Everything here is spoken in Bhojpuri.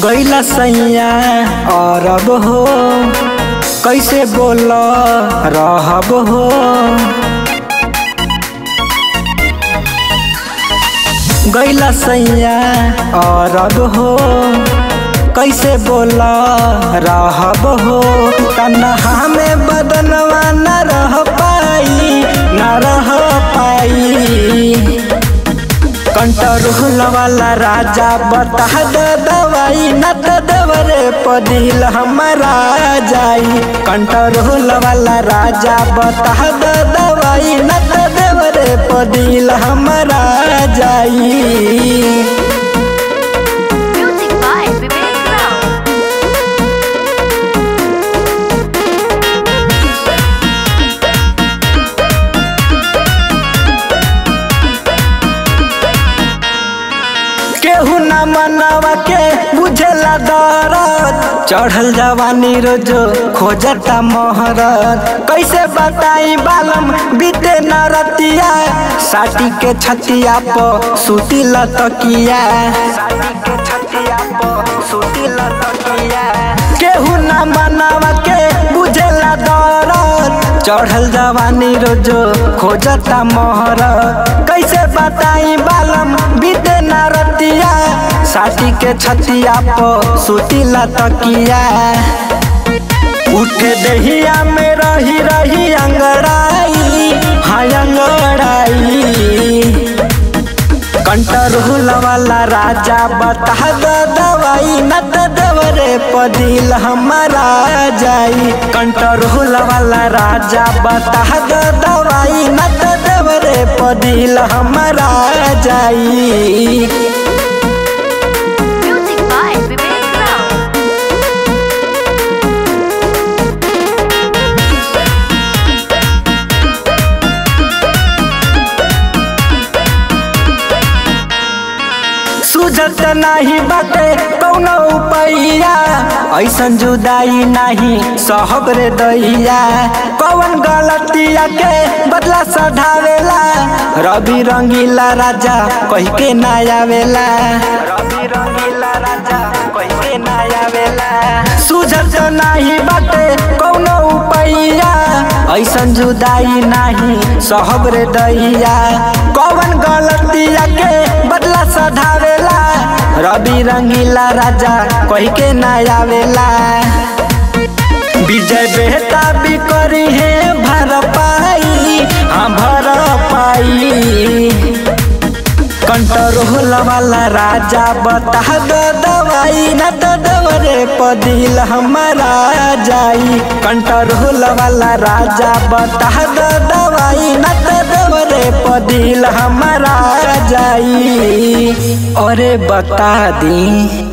गैला सैया अरब हो कैसे बोल रहब हो। गैला सैया अरब हो कैसे बोल रहब हो। तन्हा में बदनवा न रह पाई न रह पाई। कंट्रोल वाला राजा बता दे दवाई न तो देवरे पदिल हमारा जाई। कंट्रोल वाला राजा बता दे दवाई न तो देवरे पदिल हमारा जाई। केहू न मनवा के बुझेला दरद चढ़ल जवानी रोज खोजता मोहरत। कैसे बताई बालम बीते न रतिया साटी के छतिया प सूती लतकिया। केहू न मनवा के बुझेला दरद चढ़ल जवानी रोज खोजता मोहरत। कैसे बताई बालम बीते न रतिया साटी के छतिया प सूती लतकिया। उठे दहिया में रही रही अंगड़ाई हाँ अंगड़ाई। कंट्रोल वाला राजा बता दे दवाई न तो देवरे पदिल हमारा जाई। कंट्रोल वाला राजा बता दे दवाई न तो देवरे पदिल हमारा जाई। सुझत नहीं बाटे कौनो उपाया ऐसन जुदाई नहीं सहब रे दैया। कौन गलतिया के बदला सधावेला रवि रंगीला राजा कह के ना आवेला। रवि रंगीला राजा कह के ना आवेला। सुझत नहीं बाटे कौनो उपाया ऐसन जुदाई नहीं सहब रे दैया। कौन गलतिया के बदला सधावेला रवि रंगीला राजा कह के ना आवेला। विजय बेहता भी करी है भर पाई हाँ भर पाई। कंट्रोल वाला राजा बता दे दवाई न तो देवरे पदिल हमारा जाई। कंट्रोल वाला राजा बता दे दवाई न तो देवरे पदिल हमारा जाई। अरे बता दी।